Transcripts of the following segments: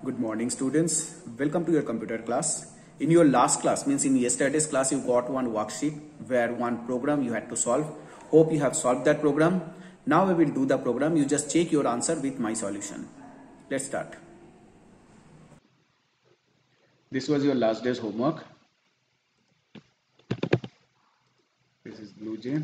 Good morning, students. Welcome to your computer class. In your last class, means in yesterday's class, you got one worksheet where one program you had to solve. Hope you have solved that program. Now we will do the program. You just check your answer with my solution. Let's start. This was your last day's homework. This is Blue Jay.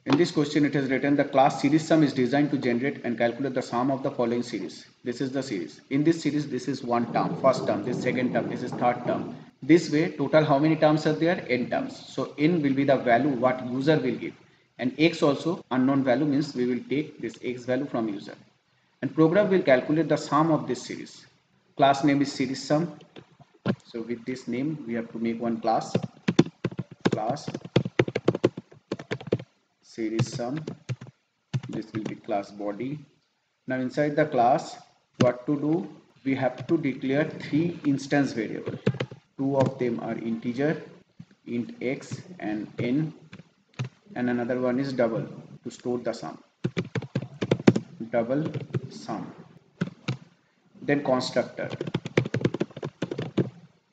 In this question, it has written the class series sum is designed to generate and calculate the sum of the following series. This is the series. In this series, this is one term, first term, this second term, this is third term. This way, total how many terms are there? N terms. So n will be the value what user will give. And x also, unknown value, means we will take this x value from user. And program will calculate the sum of this series. Class name is series sum. So with this name, we have to make one class series sum. This will be class body. Now inside the class, what to do? We have to declare three instance variable. Two of them are integer, int x and n, and another one is double to store the sum. Double sum. Then constructor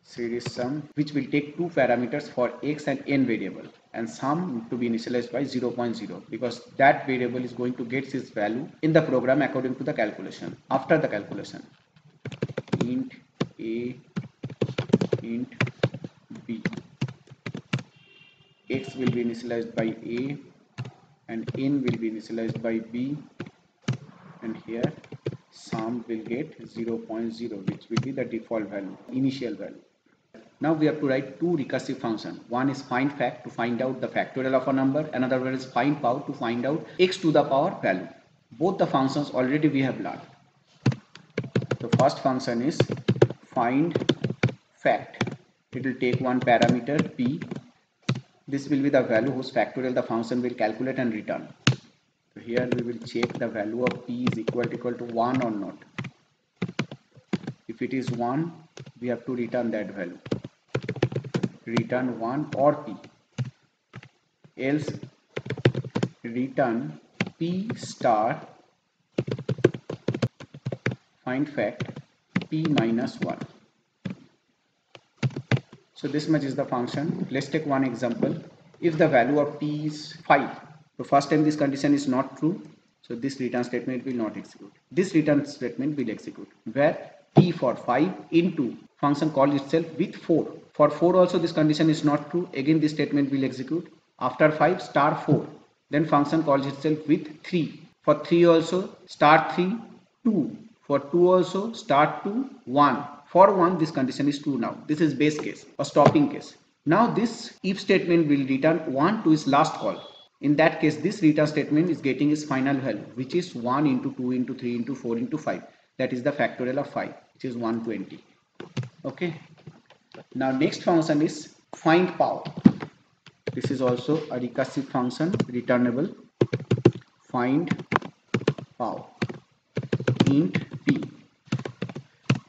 series sum, which will take two parameters for x and n variable, and sum to be initialized by 0.0 because that variable is going to get its value in the program according to the calculation. After the calculation, int a, int b, x will be initialized by a and n will be initialized by b, and here sum will get 0.0, which will be the default value, initial value. Now we have to write two recursive functions. One is find fact to find out the factorial of a number. Another one is find power to find out x to the power value. Both the functions already we have learned. The first function is find fact. It will take one parameter p. This will be the value whose factorial the function will calculate and return. So here we will check the value of p is equal to 1 or not. If it is 1, we have to return that value. Return 1 or p, else return p star find fact p minus 1. So this much is the function. Let's take one example. If the value of p is 5, so first time this condition is not true, so this return statement will not execute. This return statement will execute where p for 5 into function calls itself with 4. For 4 also this condition is not true. Again this statement will execute. After 5 star 4. Then function calls itself with 3. For 3 also star 3 2. For 2 also star 2 1. For 1 this condition is true now. This is base case or stopping case. Now this if statement will return 1 to its last call. In that case this return statement is getting its final value, which is 1 into 2 into 3 into 4 into 5. That is the factorial of 5, which is 120. Okay. Now next function is find power. This is also a recursive function, returnable. Find power int p.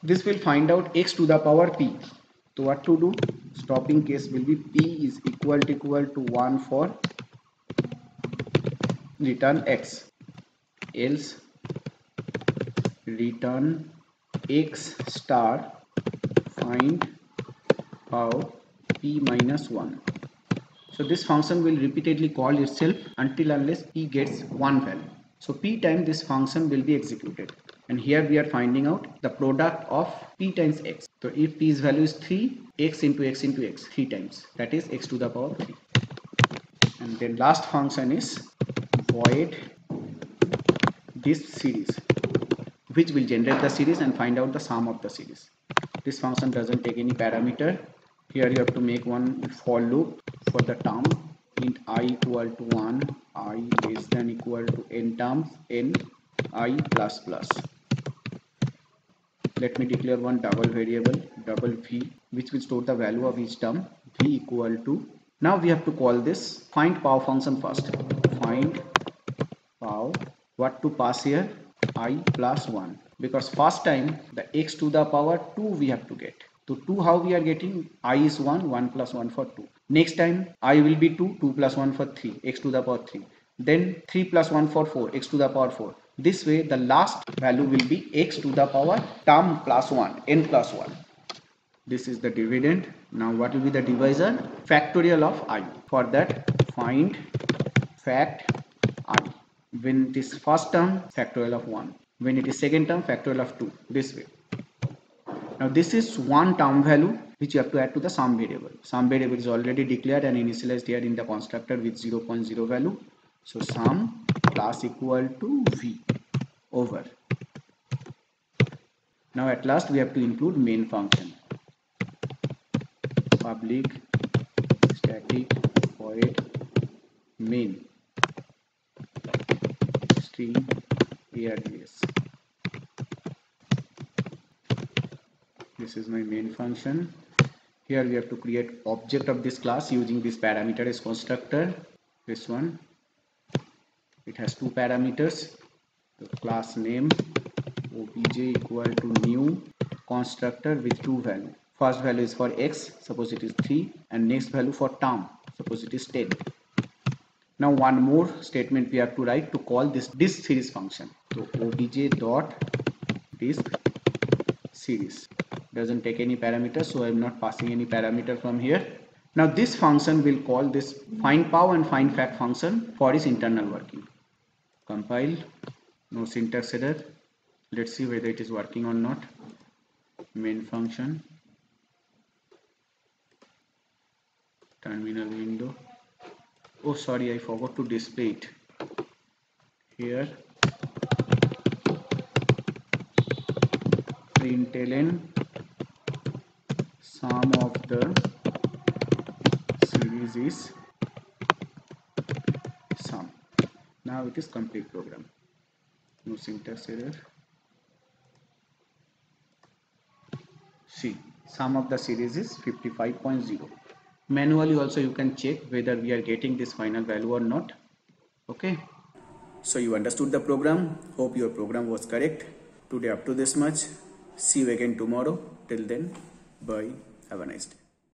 This will find out x to the power p. So what to do? Stopping case will be p is equal to 1 for return x, else return x star find power p minus 1. So this function will repeatedly call itself until unless p gets one value. So p times this function will be executed, and here we are finding out the product of p times x. So if p's value is 3, x into x into x 3 times, that is x to the power 3. And then last function is void this series, which will generate the series and find out the sum of the series. This function doesn't take any parameter. Here you have to make one for loop for the term int I equal to 1, I less than equal to n terms, n I plus plus. Let me declare one double variable, double v, which will store the value of each term, v equal to. Now we have to call this find power function first. Find power. What to pass here? I plus 1, because first time the x to the power 2 we have to get. So 2 how we are getting? I is 1, 1 plus 1 for 2. Next time I will be 2, 2 plus 1 for 3, x to the power 3. Then 3 plus 1 for 4, x to the power 4. This way the last value will be x to the power term plus 1, n plus 1. This is the dividend. Now what will be the divisor? Factorial of I. For that, find fact I. When it is first term, factorial of 1. When it is second term, factorial of 2. This way. Now this is one term value which you have to add to the sum variable. Sum variable is already declared and initialized here in the constructor with 0.0 value. So sum plus equal to v over. Now at last we have to include main function. Public static void main string args. This is my main function. Here we have to create object of this class using this parameter as constructor. This one, it has two parameters. The class name obj equal to new constructor with two values. First value is for x, suppose it is 3, and next value for term, suppose it is 10. Now one more statement we have to write to call this disk series function. So obj dot disk series doesn't take any parameters, so I am not passing any parameter from here. Now this function will call this find pow and find fact function for its internal working. Compile, no syntax error. Let's see whether it is working or not. Main function, terminal window. Oh sorry, I forgot to display it here. Println sum of the series is sum. Now it is complete program. No syntax error. See, sum of the series is 55.0. Manually also you can check whether we are getting this final value or not. Okay. So you understood the program. Hope your program was correct. Today up to this much. See you again tomorrow. Till then, bye. Have a nice day.